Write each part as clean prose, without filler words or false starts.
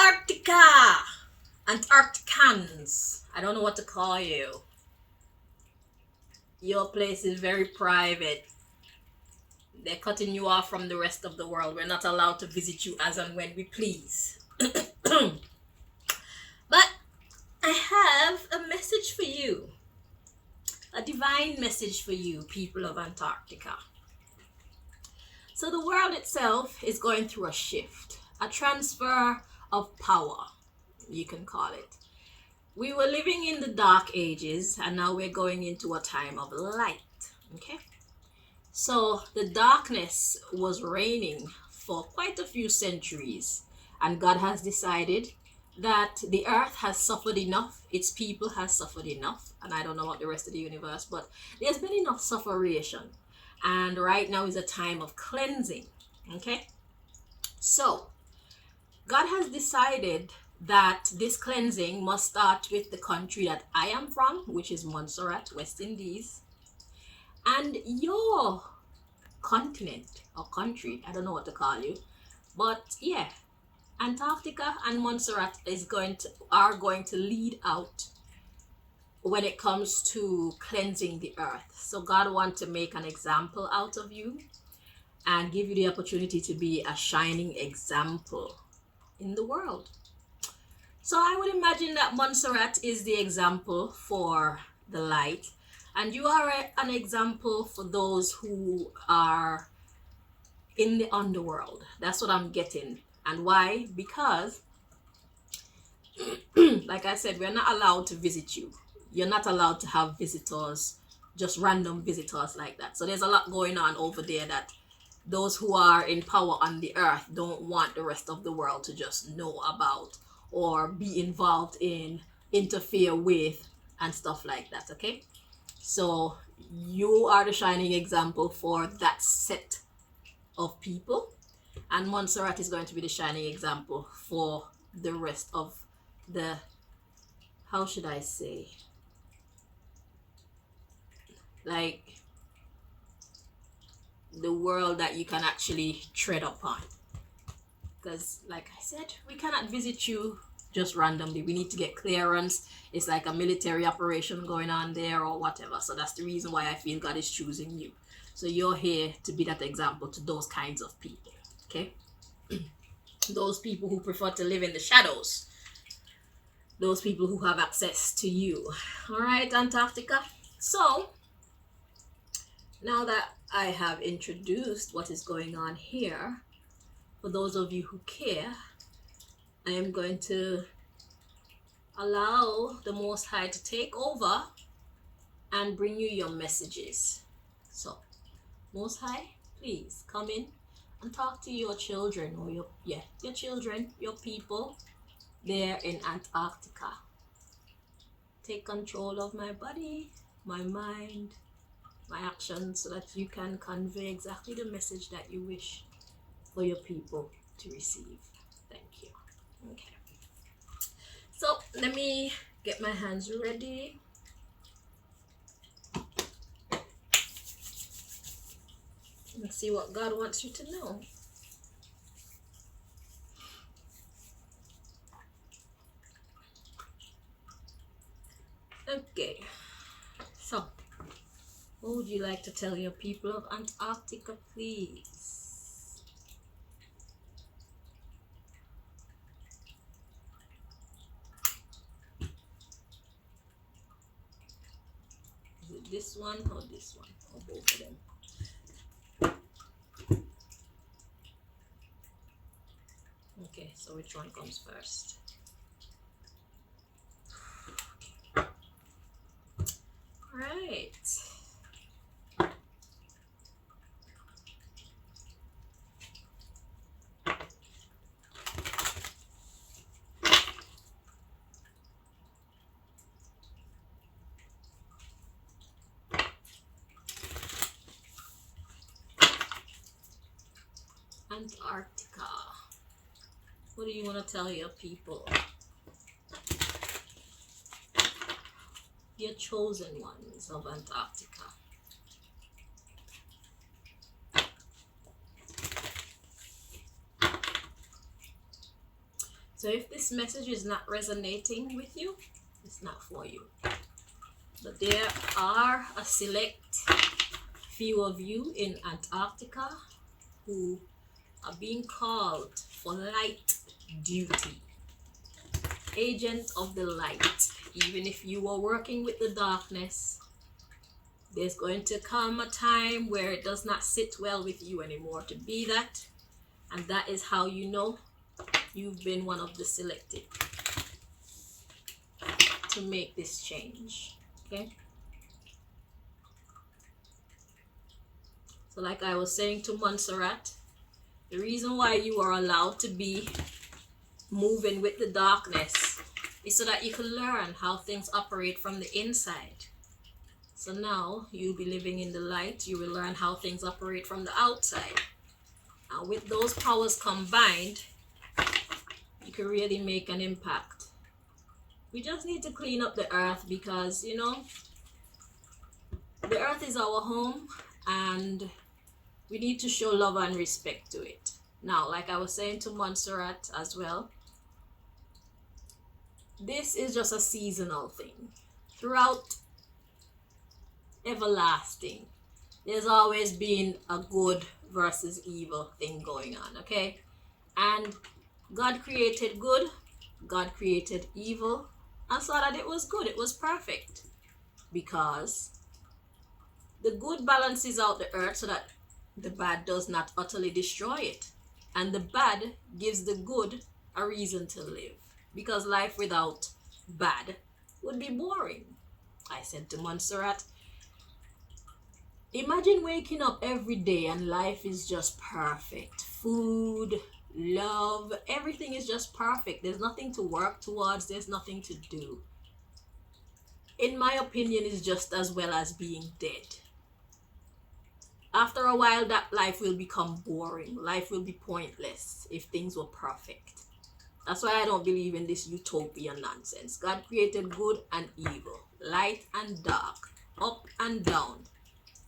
Antarctica! Antarcticans. I don't know what to call you. Your place is very private. They're cutting you off from the rest of the world. We're not allowed to visit you as and when we please. But I have a message for you. A divine message for you, people of Antarctica. So the world itself is going through a shift, a transfer of power, you can call it. We were living in the dark ages and now we're going into a time of light. Okay? So the darkness was reigning for quite a few centuries, and God has decided that the earth has suffered enough, its people has suffered enough, and I don't know about the rest of the universe, but there's been enough sufferation. And right now is a time of cleansing. Okay? So God has decided that this cleansing must start with the country that I am from, which is Montserrat, West Indies, and your continent or country. I don't know what to call you, but yeah, Antarctica and Montserrat are going to lead out when it comes to cleansing the earth. So God wants to make an example out of you and give you the opportunity to be a shining example in the world. So I would imagine that Montserrat is the example for the light, and you are an example for those who are in the underworld. That's what I'm getting. And why? Because, like I said, we're not allowed to visit you. You're not allowed to have visitors, just random visitors like that. So there's a lot going on over there that those who are in power on the earth don't want the rest of the world to just know about or be involved in, interfere with, and stuff like that. Okay? So you are the shining example for that set of people, and Montserrat is going to be the shining example for the rest of the, how should I say, like the world that you can actually tread upon. Because like I said, we cannot visit you just randomly. We need to get clearance. It's like a military operation going on there or whatever. So that's the reason why I feel God is choosing you. So you're here to be that example to those kinds of people. Okay? Those people who prefer to live in the shadows. Those people who have access to you. Alright, Antarctica. So now that I have introduced what is going on here, for those of you who care, I am going to allow the Most High to take over and bring you your messages. So, Most High, please come in and talk to your children, or your children, your people there in Antarctica. Take control of my body, my mind, my actions, so that you can convey exactly the message that you wish for your people to receive. Thank you. Okay. So let me get my hands ready. Let's see what God wants you to know. Okay. So, what would you like to tell your people of Antarctica, please? Is it this one or this one? Or both of them? Okay, so which one comes first? Right. Antarctica. What do you want to tell your people? Your chosen ones of Antarctica. So if this message is not resonating with you, it's not for you. But there are a select few of you in Antarctica who are being called for light duty. Agent of the light. Even if you are working with the darkness, there's going to come a time where it does not sit well with you anymore to be that. And that is how you know you've been one of the selected to make this change. Okay? So like I was saying to Montserrat, the reason why you are allowed to be moving with the darkness is so that you can learn how things operate from the inside. So now you'll be living in the light. You will learn how things operate from the outside. And with those powers combined, you can really make an impact. We just need to clean up the earth because, you know, the earth is our home and we need to show love and respect to it. Now, like I was saying to Montserrat as well, this is just a seasonal thing. Throughout everlasting, there's always been a good versus evil thing going on, okay? And God created good, God created evil, and saw that it was good, it was perfect. Because the good balances out the earth so that the bad does not utterly destroy it. And the bad gives the good a reason to live. Because life without bad would be boring. I said to Montserrat, imagine waking up every day and life is just perfect. Food, love, everything is just perfect. There's nothing to work towards. There's nothing to do. In my opinion, it's just as well as being dead. After a while, that life will become boring. Life will be pointless if things were perfect. That's why I don't believe in this utopian nonsense. God created good and evil, light and dark, up and down,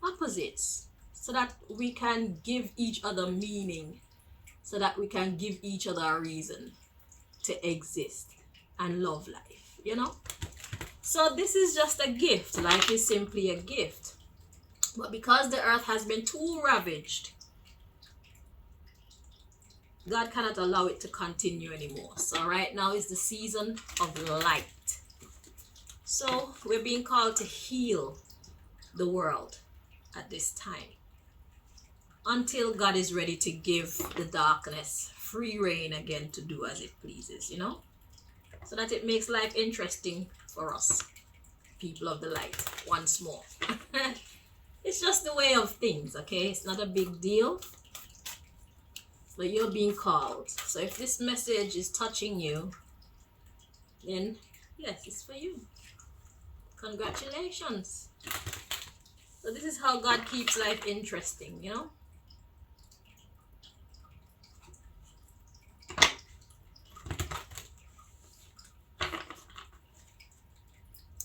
opposites, so that we can give each other meaning, so that we can give each other a reason to exist and love life, you know? So this is just a gift. Life is simply a gift. But because the earth has been too ravaged, God cannot allow it to continue anymore. So right now is the season of light. So we're being called to heal the world at this time until God is ready to give the darkness free reign again to do as it pleases, you know, so that it makes life interesting for us, people of the light, once more. It's just the way of things, okay? It's not a big deal, but you're being called. So if this message is touching you, then yes, it's for you. Congratulations. So this is how God keeps life interesting, you know?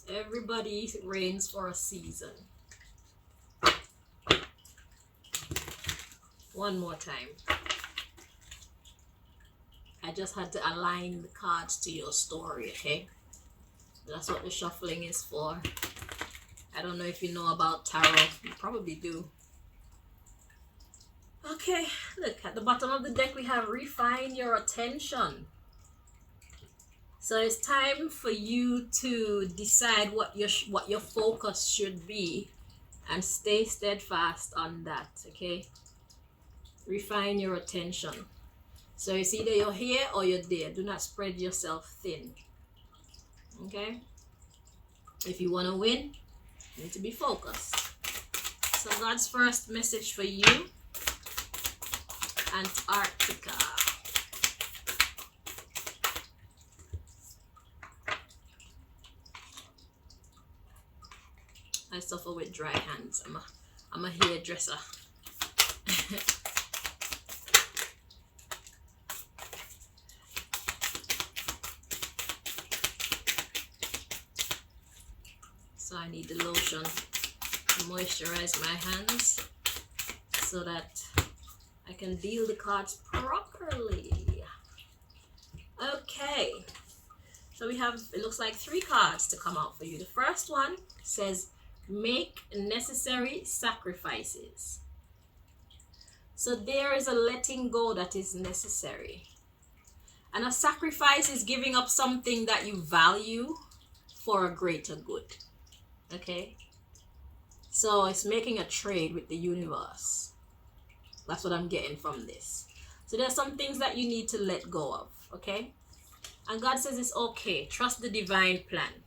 Everybody reigns for a season. One more time. I just had to align the cards to your story, okay? That's what the shuffling is for. I don't know if you know about tarot. You probably do. Okay, look, at the bottom of the deck we have refine your attention. So it's time for you to decide what your focus should be and stay steadfast on that, okay? Refine your attention. So it's either you're here or you're there. Do not spread yourself thin. Okay? If you want to win, you need to be focused. So God's first message for you, Antarctica. I suffer with dry hands. I'm a hairdresser. So I need the lotion to moisturize my hands so that I can deal the cards properly. Okay. So we have, it looks like 3 cards to come out for you. The first one says, make necessary sacrifices. So there is a letting go that is necessary. And a sacrifice is giving up something that you value for a greater good. Okay? So it's making a trade with the universe. That's what I'm getting from this. So there's some things that you need to let go of. Okay? And God says it's okay. Trust the divine plan.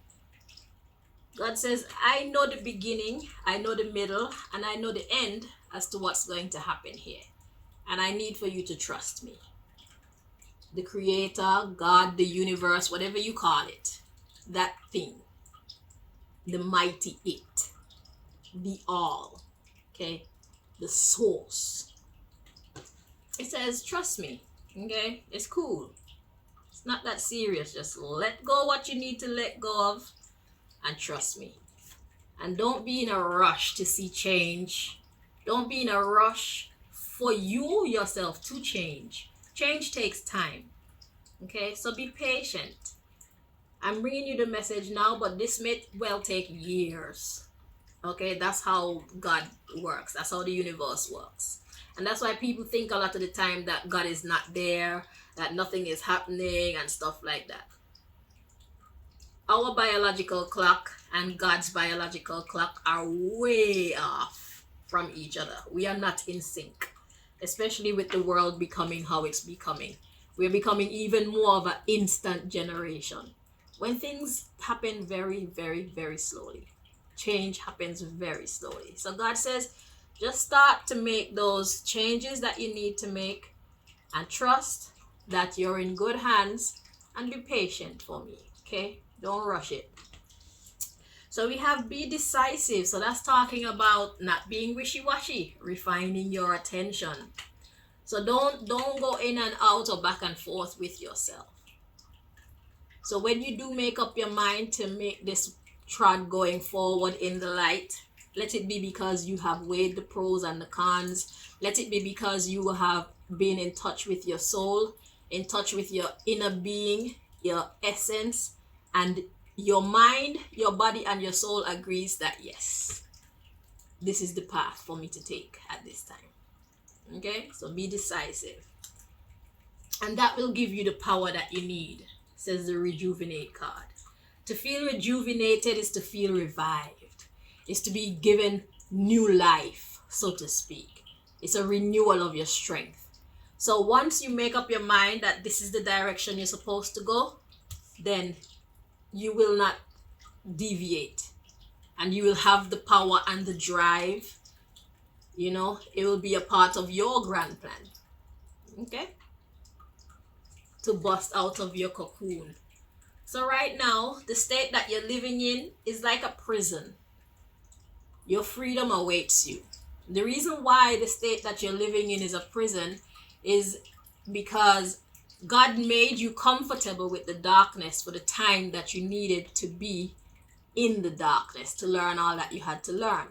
God says, I know the beginning, I know the middle, and I know the end as to what's going to happen here. And I need for you to trust me. The creator, God, the universe, whatever you call it. That thing. The mighty it. The all. Okay? The source. It says, trust me. Okay? It's cool. It's not that serious. Just let go what you need to let go of and trust me. And don't be in a rush to see change. Don't be in a rush for you yourself to change. Change takes time. Okay, so be patient. I'm bringing you the message now, but this may well take years. Okay, that's how God works. That's how the universe works. And that's why people think a lot of the time that God is not there, that nothing is happening and stuff like that. Our biological clock and God's biological clock are way off from each other. We are not in sync, especially with the world becoming how it's becoming. We're becoming even more of an instant generation. When things happen very, very, very slowly, change happens very slowly. So God says, just start to make those changes that you need to make and trust that you're in good hands and be patient for me, okay? Don't rush it. So we have be decisive. So that's talking about not being wishy-washy, refining your attention. So don't go in and out or back and forth with yourself. So when you do make up your mind to make this trod going forward in the light, let it be because you have weighed the pros and the cons. Let it be because you have been in touch with your soul, in touch with your inner being, your essence, and your mind, your body, and your soul agrees that yes, this is the path for me to take at this time. Okay, so be decisive. And that will give you the power that you need, says the rejuvenate card. To feel rejuvenated is to feel revived. It's to be given new life, so to speak. It's a renewal of your strength. So once you make up your mind that this is the direction you're supposed to go, then you will not deviate. And you will have the power and the drive. You know, it will be a part of your grand plan. Okay? To bust out of your cocoon. So right now, the state that you're living in is like a prison. Your freedom awaits you. The reason why the state that you're living in is a prison is because God made you comfortable with the darkness for the time that you needed to be in the darkness to learn all that you had to learn.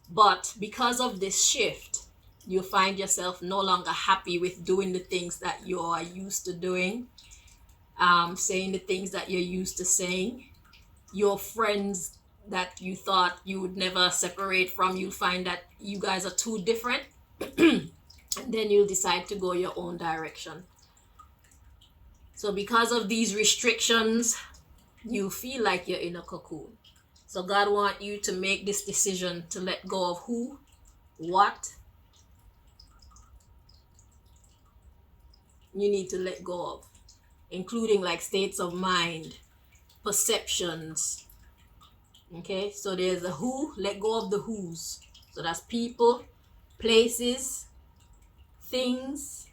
But because of this shift, you find yourself no longer happy with doing the things that you are used to doing, saying the things that you're used to saying. Your friends that you thought you would never separate from, you find that you guys are too different. And then you'll decide to go your own direction. So because of these restrictions, you feel like you're in a cocoon. So God wants you to make this decision to let go of who, what you need to let go of, including like states of mind, perceptions. Okay, so there's a who, let go of the who's. So that's people, places, things,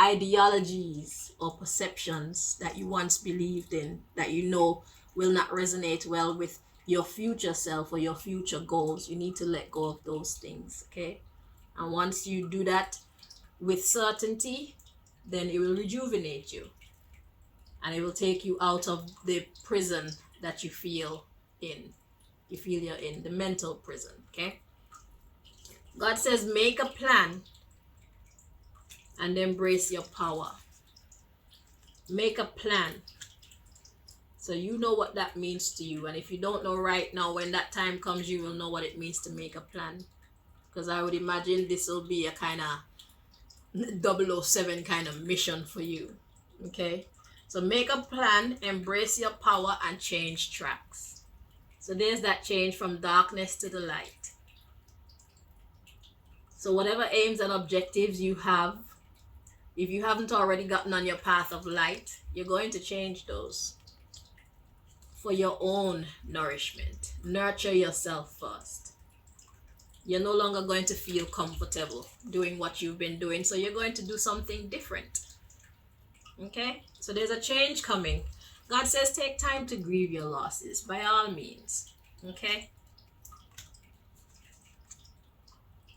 ideologies, or perceptions that you once believed in that you know will not resonate well with your future self or your future goals. You need to let go of those things, okay? And once you do that with certainty, then it will rejuvenate you. And it will take you out of the prison that you feel in. You feel you're in the mental prison, okay? God says make a plan and embrace your power. Make a plan. So you know what that means to you. And if you don't know right now, when that time comes, you will know what it means to make a plan. Because I would imagine this will be a kind of 007 kind of mission for you. Okay? So make a plan, embrace your power, and change tracks. So there's that change from darkness to the light. So whatever aims and objectives you have, if you haven't already gotten on your path of light, you're going to change those for your own nourishment. Nurture yourself first. You're no longer going to feel comfortable doing what you've been doing, so you're going to do something different. Okay? So there's a change coming. God says take time to grieve your losses, by all means. Okay?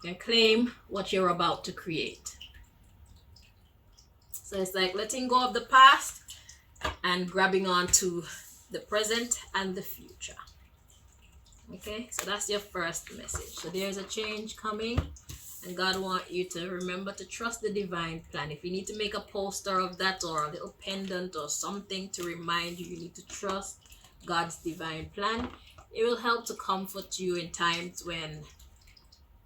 And claim what you're about to create. So it's like letting go of the past and grabbing on to the present and the future. Okay, so that's your first message. So there's a change coming, and God wants you to remember to trust the divine plan. If you need to make a poster of that or a little pendant or something to remind you, you need to trust God's divine plan. It will help to comfort you in times when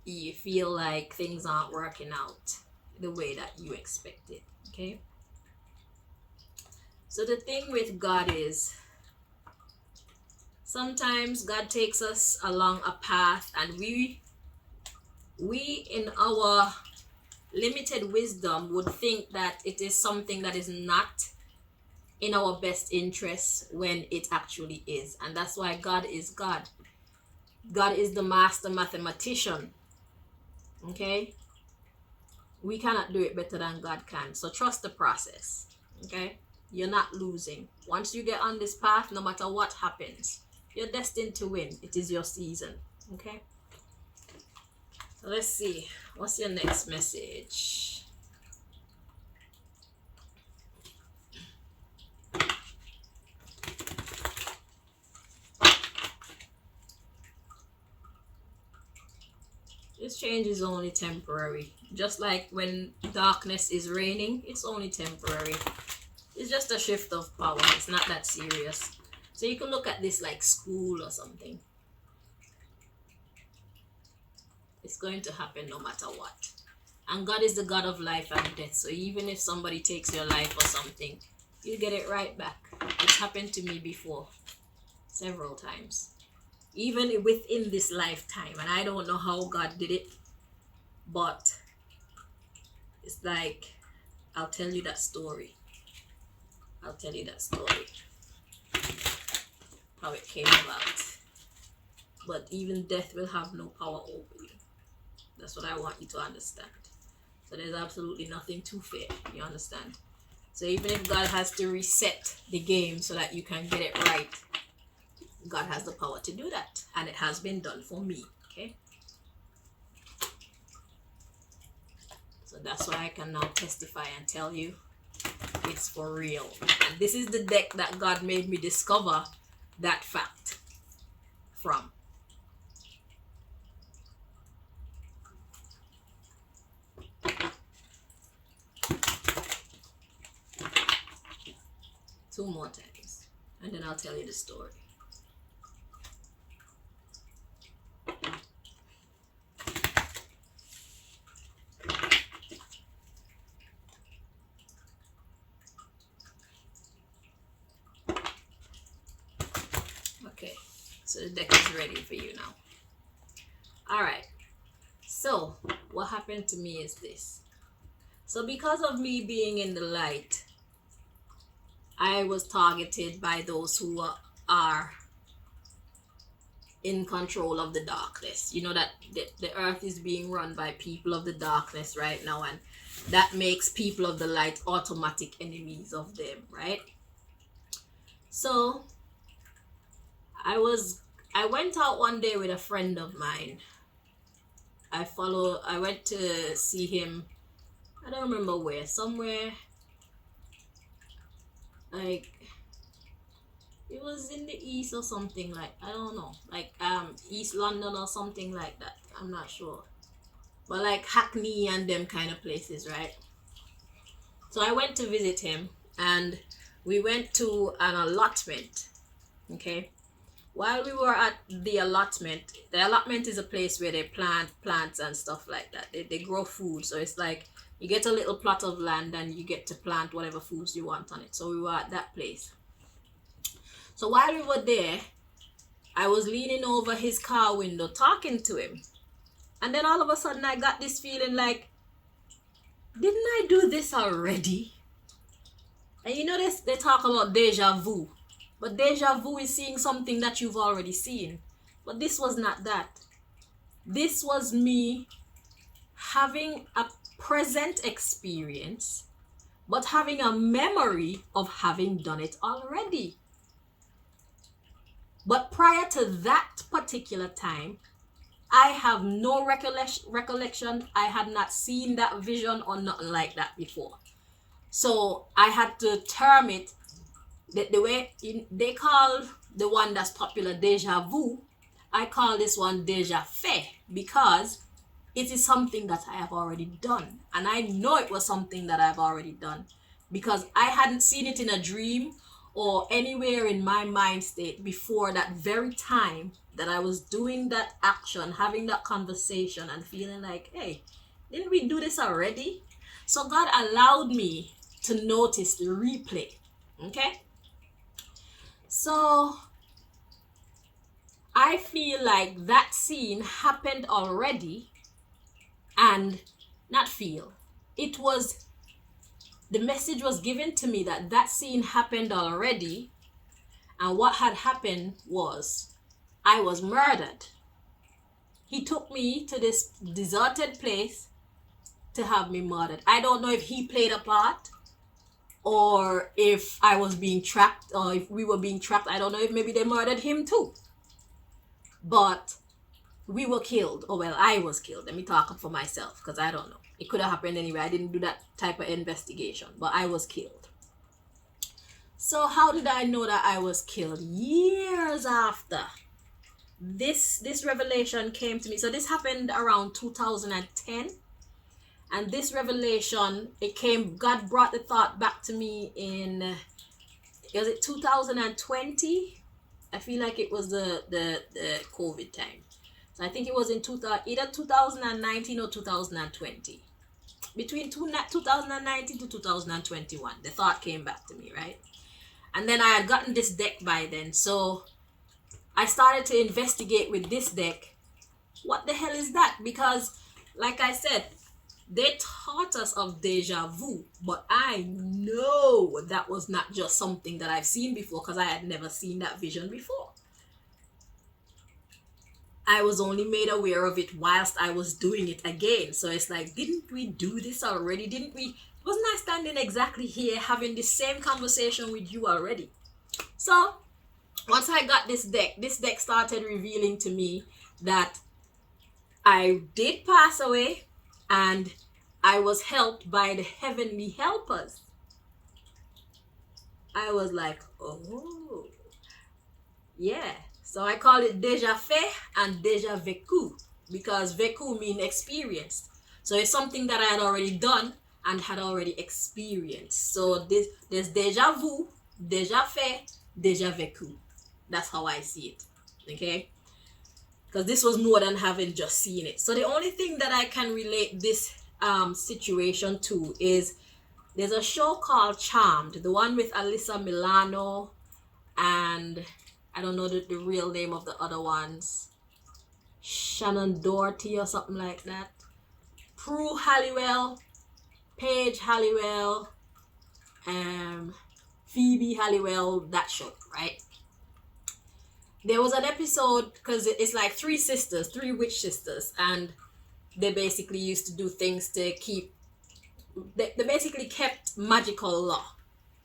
you feel like things aren't working out the way that you expected. Okay, so the thing with God is sometimes God takes us along a path, and we in our limited wisdom would think that it is something that is not in our best interest when it actually is. And that's why God is God. God is the master mathematician. Okay, we cannot do it better than God can. So trust the process. Okay, you're not losing. Once you get on this path, no matter what happens, you're destined to win. It is your season. Okay, so let's see, what's your next message? This change is only temporary. Just like when darkness is reigning, it's only temporary. It's just a shift of power. It's not that serious. So you can look at this like school or something. It's going to happen no matter what. And God is the God of life and death. So even if somebody takes your life or something, you get it right back. It's happened to me before, several times. Even within this lifetime. And I don't know how God did it. But it's like, I'll tell you that story. I'll tell you that story. How it came about. But even death will have no power over you. That's what I want you to understand. So there's absolutely nothing to fear. You understand? So even if God has to reset the game so that you can get it right, God has the power to do that. And it has been done for me. Okay? So that's why I can now testify and tell you it's for real. And this is the deck that God made me discover that fact from. Two more times, and then I'll tell you the story. Okay, so the deck is ready for you now. All right, so what happened to me is this. So because of me being in the light, I was targeted by those who are in control of the darkness. You know that the earth is being run by people of the darkness right now, and that makes people of the light automatic enemies of them, right? So I went out one day with a friend of mine. I went to see him, I don't remember where, somewhere like it was in the east or something, like I don't know, like East London or something like that, I'm not sure, but like Hackney and them kind of places, right? So I went to visit him, and we went to an allotment. Okay. While we were at the allotment is a place where they plant plants and stuff like that. They grow food. So it's like you get a little plot of land and you get to plant whatever foods you want on it. So we were at that place. So while we were there, I was leaning over his car window talking to him. And then all of a sudden I got this feeling like, didn't I do this already? And you know this, they talk about deja vu. But deja vu is seeing something that you've already seen. But this was not that. This was me having a present experience, but having a memory of having done it already. But prior to that particular time, I have no recollection. I had not seen that vision or nothing like that before. So I had to term it the way they call the one that's popular deja vu. I call this one deja fait because it is something that I have already done. And I know it was something that I've already done because I hadn't seen it in a dream or anywhere in my mind state before that very time that I was doing that action, having that conversation and feeling like, hey, didn't we do this already? So God allowed me to notice the replay. Okay? So I feel like that scene happened already and not feel. It was, the message was given to me that that scene happened already, and what had happened was I was murdered. He took me to this deserted place to have me murdered. I don't know if he played a part or if I was being tracked or if we were being tracked. I don't know if maybe they murdered him too. But we were killed. Or well, I was killed. Let me talk for myself because I don't know. It could have happened anyway. I didn't do that type of investigation, but I was killed. So how did I know that I was killed? Years after this revelation came to me. So this happened around 2010. And this revelation, God brought the thought back to me in, was it 2020? I feel like it was the COVID time. So I think it was in either 2019 or 2020. Between 2019 to 2021, the thought came back to me, right? And then I had gotten this deck by then. So I started to investigate with this deck. What the hell is that? Because, like I said, they taught us of deja vu, but I know that was not just something that I've seen before because I had never seen that vision before. I was only made aware of it whilst I was doing it again. So it's like, didn't we do this already? Wasn't I standing exactly here having the same conversation with you already? So once I got this deck started revealing to me that I did pass away and I was helped by the heavenly helpers. I was like, oh, yeah. So I call it déjà fait and déjà vécu because vécu means experienced. So it's something that I had already done and had already experienced. So there's déjà vu, déjà fait, déjà vécu. That's how I see it. Okay? Because this was more than having just seen it. So the only thing that I can relate this situation to is there's a show called Charmed, the one with Alyssa Milano and I don't know the real name of the other ones, Shannon Doherty or something like that, Prue Halliwell, Paige Halliwell, Phoebe Halliwell, that show, right? There was an episode because it's like three witch sisters, and they basically used to do things to keep, they basically kept magical law.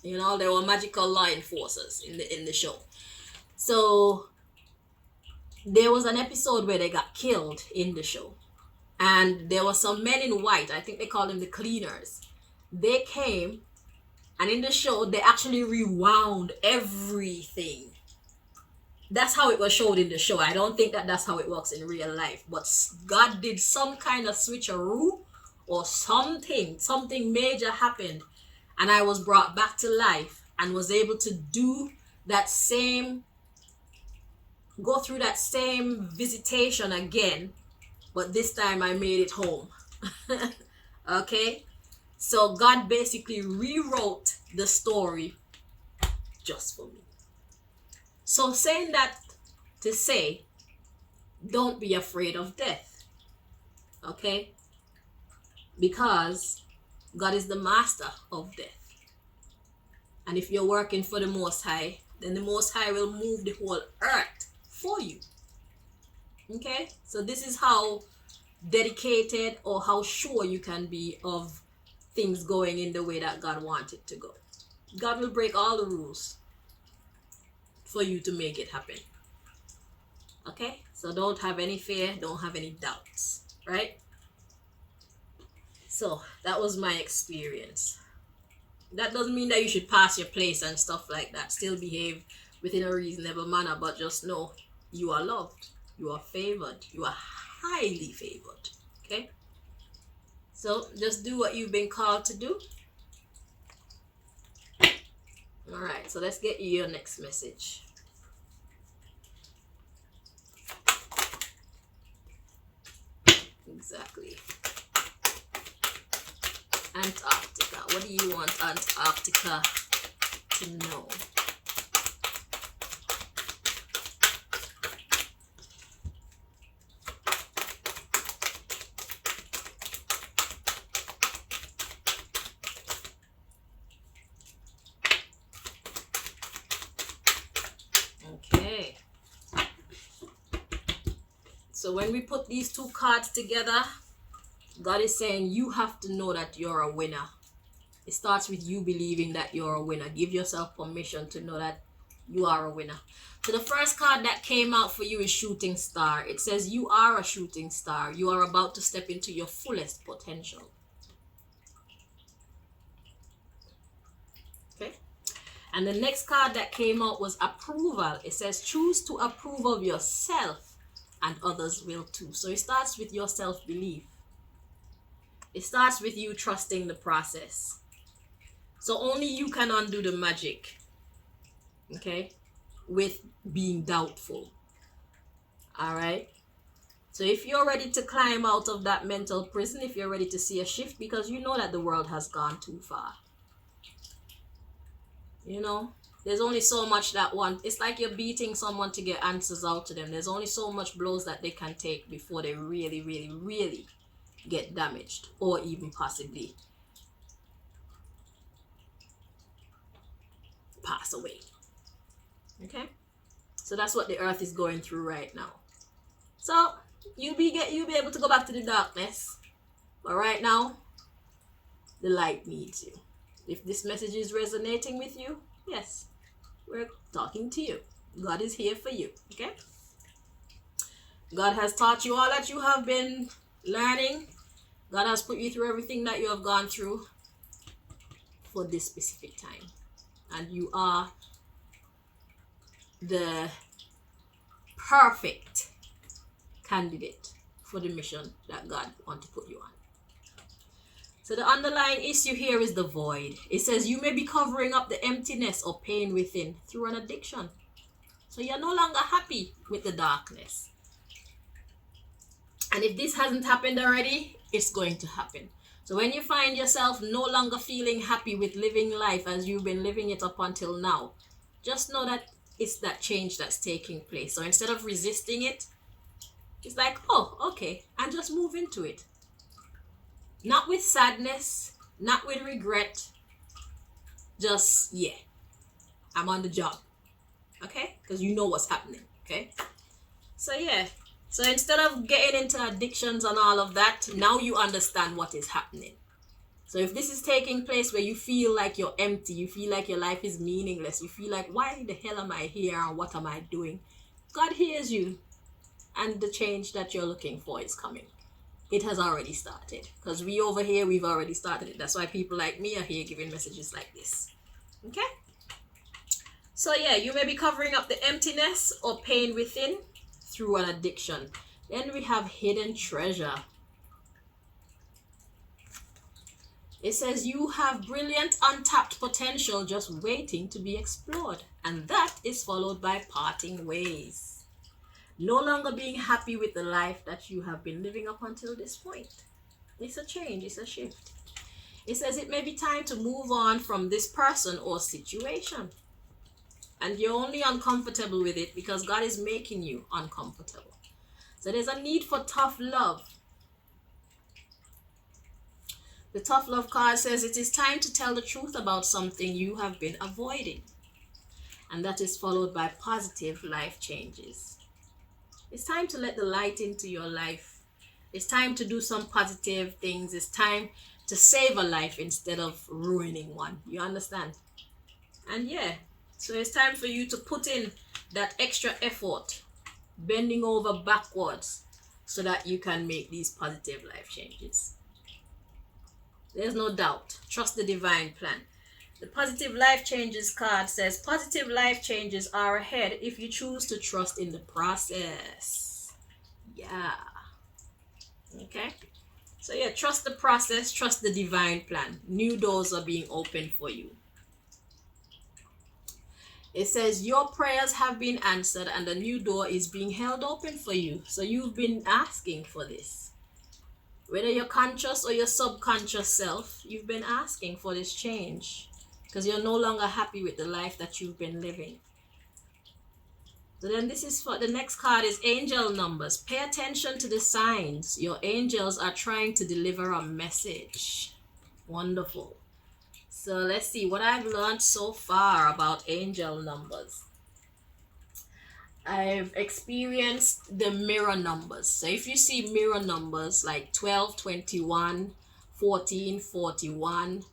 You know, they were magical law enforcers in the show. So there was an episode where they got killed in the show. And there were some men in white, I think they called them the cleaners. They came, and in the show, they actually rewound everything. That's how it was showed in the show. I don't think that that's how it works in real life. But God did some kind of switcheroo or something major happened. And I was brought back to life. and was able to do that same, go through that same visitation again, but this time I made it home. Okay? So God basically rewrote the story just for me. So saying that to say, don't be afraid of death. Okay? Because God is the master of death. And if you're working for the Most High, then the Most High will move the whole earth for you. Okay? So this is how dedicated or how sure you can be of things going in the way that God wants it to go. God will break all the rules for you to make it happen. Okay? So don't have any fear, don't have any doubts, right? So that was my experience. That doesn't mean that you should pass your place and stuff like that. Still behave within a reasonable manner, but just know you are loved, you are favored, you are highly favored. Okay? So just do what you've been called to do. Alright, so let's get you your next message. Exactly. Antarctica. What do you want Antarctica to know? Okay. So when we put these two cards together, God is saying you have to know that you're a winner. It starts with you believing that you're a winner. Give yourself permission to know that you are a winner. So the first card that came out for you is Shooting Star. It says you are a shooting star. You are about to step into your fullest potential. Okay. And the next card that came out was Approval. It says choose to approve of yourself and others will too. So it starts with your self-belief. It starts with you trusting the process. So only you can undo the magic, okay, with being doubtful. All right. So if you're ready to climb out of that mental prison, if you're ready to see a shift, because you know that the world has gone too far. You know, there's only so much that one. It's like you're beating someone to get answers out to them. There's only so much blows that they can take before they really, really, really get damaged or even possibly pass away. Okay, so that's what the earth is going through right now. So you'll be able to go back to the darkness, but right now the light needs you. If this message is resonating with you, yes, we're talking to you. God is here for you. Okay, God has taught you all that you have been learning. God has put you through everything that you have gone through for this specific time. And you are the perfect candidate for the mission that God wants to put you on. So the underlying issue here is the void. It says you may be covering up the emptiness or pain within through an addiction. So you're no longer happy with the darkness. And if this hasn't happened already, it's going to happen. So when you find yourself no longer feeling happy with living life as you've been living it up until now, just know that it's that change that's taking place. So instead of resisting it, it's like, oh, okay, and just move into it. Not with sadness, not with regret, just, yeah, I'm on the job, okay? Because you know what's happening, okay? So yeah. So instead of getting into addictions and all of that, now you understand what is happening. So if this is taking place where you feel like you're empty, you feel like your life is meaningless, you feel like, why the hell am I here and what am I doing? God hears you, and the change that you're looking for is coming. It has already started. Because we over here, we've already started it. That's why people like me are here giving messages like this. Okay? So yeah, you may be covering up the emptiness or pain within through an addiction. Then we have hidden treasure. It says you have brilliant untapped potential just waiting to be explored. And that is followed by parting ways. No longer being happy with the life that you have been living up until this point. It's a change, it's a shift. It says it may be time to move on from this person or situation. And you're only uncomfortable with it because God is making you uncomfortable. So there's a need for tough love. The tough love card says it is time to tell the truth about something you have been avoiding. And that is followed by positive life changes. It's time to let the light into your life. It's time to do some positive things. It's time to save a life instead of ruining one. You understand? And yeah, so it's time for you to put in that extra effort, bending over backwards, so that you can make these positive life changes. There's no doubt. Trust the divine plan. The positive life changes card says positive life changes are ahead if you choose to trust in the process. Yeah. Okay. So yeah, trust the process, trust the divine plan. New doors are being opened for you. It says your prayers have been answered and a new door is being held open for you. So you've been asking for this. Whether you're conscious or your subconscious self, you've been asking for this change because you're no longer happy with the life that you've been living. So then this is for the next card is angel numbers. Pay attention to the signs. Your angels are trying to deliver a message. Wonderful. So let's see what I've learned so far about angel numbers. I've experienced the mirror numbers. So if you see mirror numbers like 12, 21, 14, 41,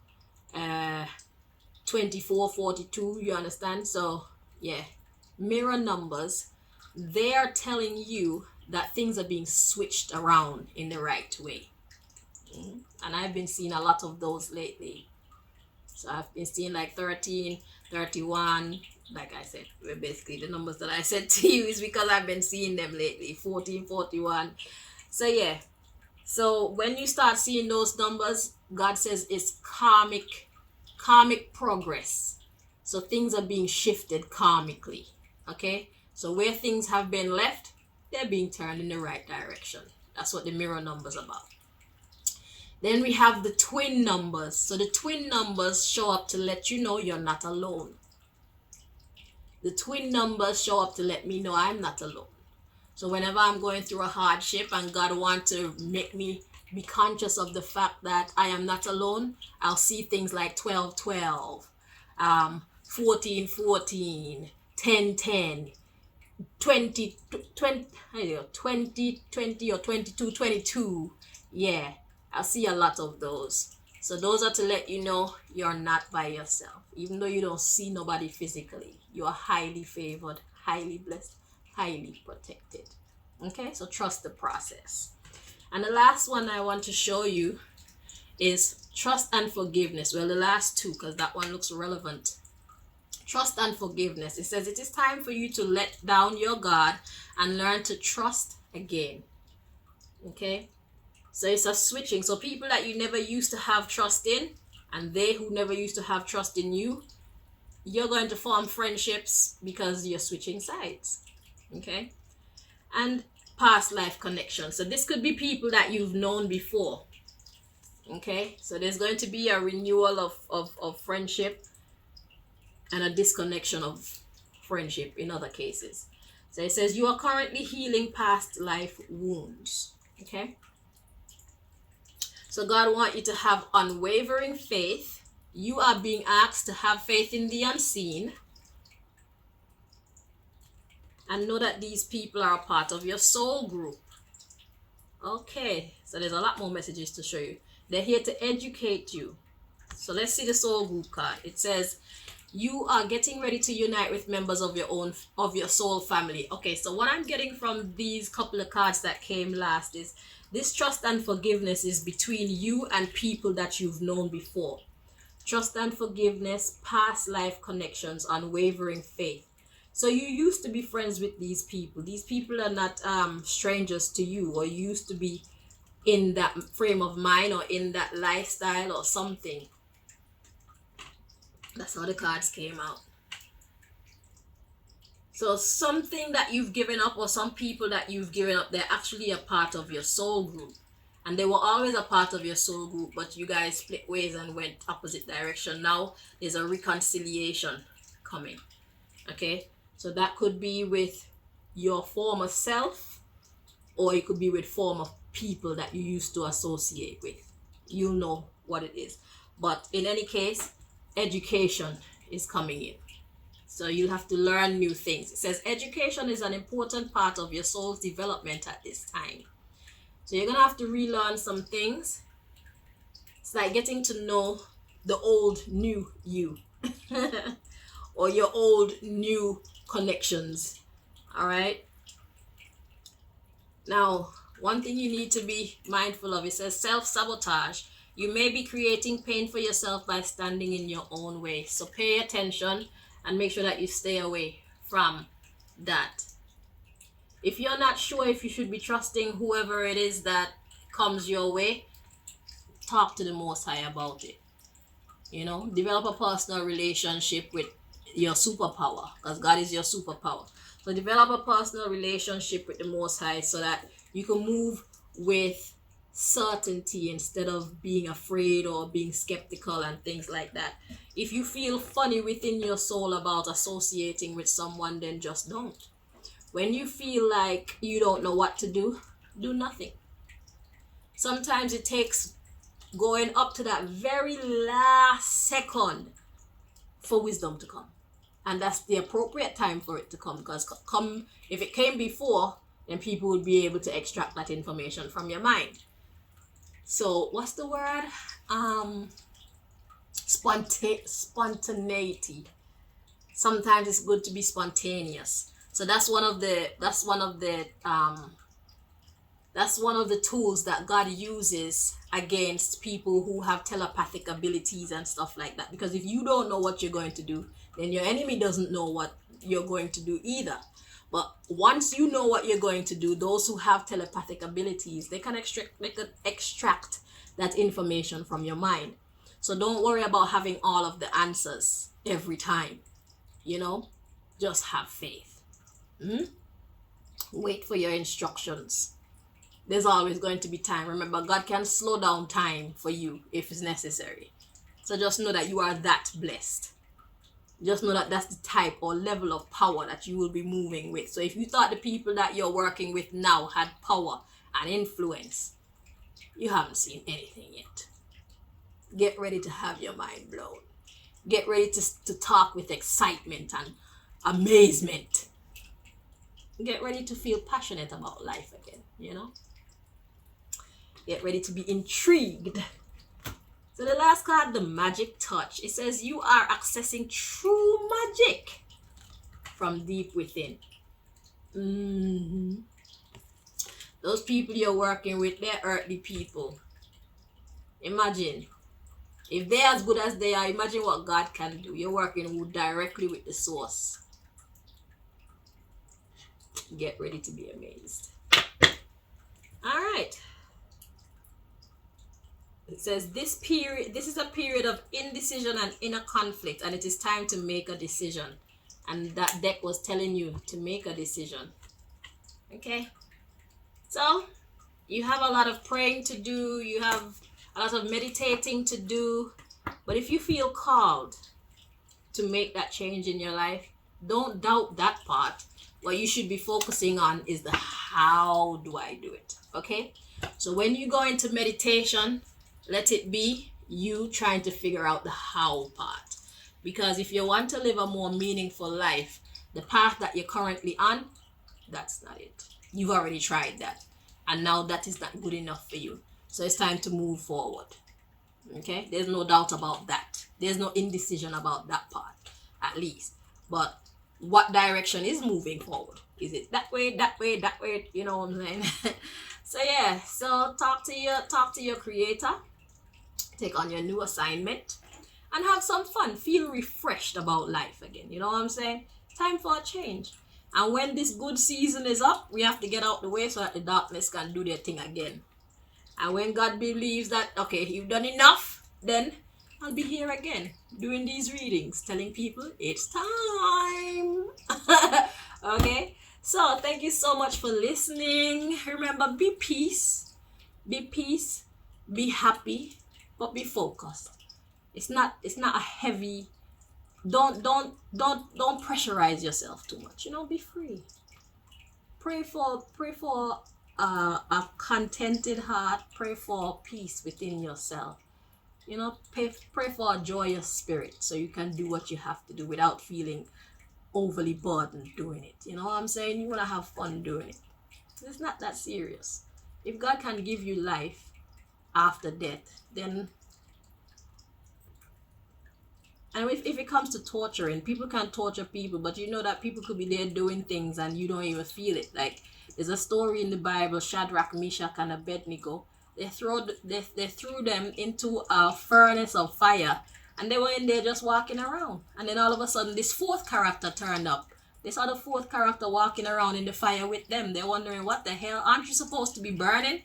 24, 42, you understand? So yeah, mirror numbers, they are telling you that things are being switched around in the right way. And I've been seeing a lot of those lately. So I've been seeing like 13, 31, like I said, basically the numbers that I said to you is because I've been seeing them lately, 14, 41. So yeah, so when you start seeing those numbers, God says it's karmic progress. So things are being shifted karmically, okay? So where things have been left, they're being turned in the right direction. That's what the mirror numbers about. Then we have the twin numbers. So the twin numbers show up to let you know you're not alone. The twin numbers show up to let me know I'm not alone. So whenever I'm going through a hardship and God wants to make me be conscious of the fact that I am not alone, I'll see things like 12, 12, 14, 14, 10, 10, 20, 20, 20, 20 or 22, 22. Yeah, I'll see a lot of those. So those are to let you know you're not by yourself. Even though you don't see nobody physically, you are highly favored, highly blessed, highly protected. Okay, so trust the process. And the last one I want to show you is trust and forgiveness. Well, the last two, because that one looks relevant. Trust and forgiveness. It says it is time for you to let down your guard and learn to trust again. Okay, so it's a switching. So people that you never used to have trust in, and they who never used to have trust in you, you're going to form friendships because you're switching sides. Okay, and past life connection. So this could be people that you've known before. Okay, so there's going to be a renewal of friendship and a disconnection of friendship in other cases. So it says you are currently healing past life wounds. Okay, so God wants you to have unwavering faith. You are being asked to have faith in the unseen and know that these people are a part of your soul group. Okay, so there's a lot more messages to show you. They're here to educate you. So let's see the soul group card. It says you are getting ready to unite with members of your soul family. Okay, so what I'm getting from these couple of cards that came last is this trust and forgiveness is between you and people that you've known before. Trust and forgiveness, past life connections, unwavering faith. So you used to be friends with these people. These people are not strangers to you, or you used to be in that frame of mind or in that lifestyle or something. That's how the cards came out. So something that you've given up, or some people that you've given up, they're actually a part of your soul group. And they were always a part of your soul group, but you guys split ways and went opposite direction. Now there's a reconciliation coming. Okay? So that could be with your former self, or it could be with former people that you used to associate with. You'll know what it is. But in any case, education is coming in. So you'll have to learn new things. It says education is an important part of your soul's development at this time. So you're going to have to relearn some things. It's like getting to know the old new you. Or your old new connections. All right. Now, one thing you need to be mindful of, it says self-sabotage. You may be creating pain for yourself by standing in your own way. So pay attention and make sure that you stay away from that. If you're not sure if you should be trusting whoever it is that comes your way, talk to the Most High about it. You know, develop a personal relationship with your superpower, because God is your superpower. So develop a personal relationship with the Most High so that you can move with certainty instead of being afraid or being skeptical and things like that. If you feel funny within your soul about associating with someone, then just don't. When you feel like you don't know what to do nothing. Sometimes it takes going up to that very last second for wisdom to come. And that's the appropriate time for it to come, because if it came before, then people would be able to extract that information from your mind. So what's the word? Spontaneity. Sometimes it's good to be spontaneous. So that's one of the tools that God uses against people who have telepathic abilities and stuff like that. Because if you don't know what you're going to do, then your enemy doesn't know what you're going to do either. But once you know what you're going to do, those who have telepathic abilities, they can extract that information from your mind. So don't worry about having all of the answers every time. You know, just have faith. Wait for your instructions. There's always going to be time. Remember, God can slow down time for you if it's necessary. So just know that you are that blessed. Just know that that's the type or level of power that you will be moving with. So if you thought the people that you're working with now had power and influence, you haven't seen anything yet. Get ready to have your mind blown. Get ready to talk with excitement and amazement. Get ready to feel passionate about life again, you know. Get ready to be intrigued. So the last card, the magic touch. It says you are accessing true magic from deep within. Those people you're working with, they're earthly people. Imagine. If they're as good as they are, imagine what God can do. You're working directly with the source. Get ready to be amazed. All right. It says this is a period of indecision and inner conflict, and it is time to make a decision. And that deck was telling you to make a decision. Okay. So you have a lot of praying to do. You have a lot of meditating to do. But if you feel called to make that change in your life, don't doubt that part. What you should be focusing on is the how do I do it? Okay. So when you go into meditation, let it be you trying to figure out the how part. Because if you want to live a more meaningful life, the path that you're currently on, that's not it. You've already tried that. And now that is not good enough for you. So it's time to move forward. Okay? There's no doubt about that. There's no indecision about that part, at least. But what direction is moving forward? Is it that way, that way, that way? You know what I'm saying? So yeah, so talk to your creator. Take on your new assignment and have some fun. Feel refreshed about life again. You know what I'm saying? Time for a change. And when this good season is up, we have to get out the way so that the darkness can do their thing again. And when God believes that, okay, you've done enough, then I'll be here again doing these readings, telling people it's time. Okay? So thank you so much for listening. Remember, be peace, be happy, but be focused. It's not a heavy. Don't pressurize yourself too much. Be free. Pray for a contented heart. Pray for peace within yourself. Pray for a joyous spirit so you can do what you have to do without feeling overly burdened doing it. You know what I'm saying? You want to have fun doing it. It's not that serious. If God can give you life after death, then, and if it comes to torturing, people can torture people, but you know that people could be there doing things and you don't even feel it. Like, there's a story in the Bible, Shadrach, Meshach, and Abednego. They threw them into a furnace of fire, and they were in there just walking around. And then all of a sudden, this fourth character turned up. They saw the fourth character walking around in the fire with them. They're wondering, what the hell? Aren't you supposed to be burning?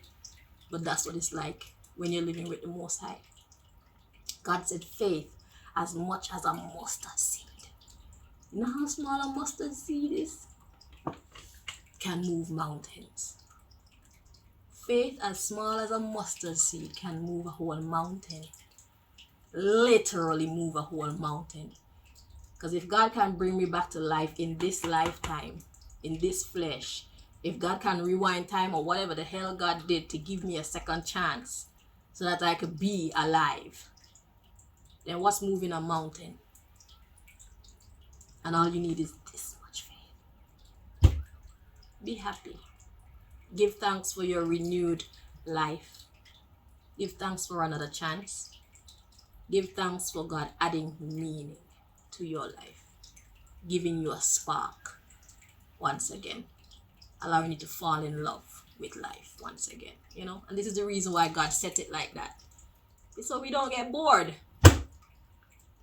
But that's what it's like when you're living with the Most High. God said faith as much as a mustard seed. You know how small a mustard seed is? Can move mountains. Faith as small as a mustard seed can move a whole mountain. Literally move a whole mountain. Because if God can bring me back to life in this lifetime, in this flesh, if God can rewind time or whatever the hell God did to give me a second chance so that I could be alive, then what's moving a mountain? And all you need is this much faith. Be happy. Give thanks for your renewed life. Give thanks for another chance. Give thanks for God adding meaning to your life. Giving you a spark once again. Allowing you to fall in love with life once again. And this is the reason why God set it like that. So we don't get bored.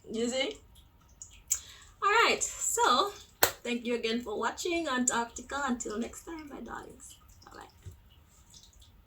You see? Alright, so thank you again for watching Antarctica. Until next time, my darlings.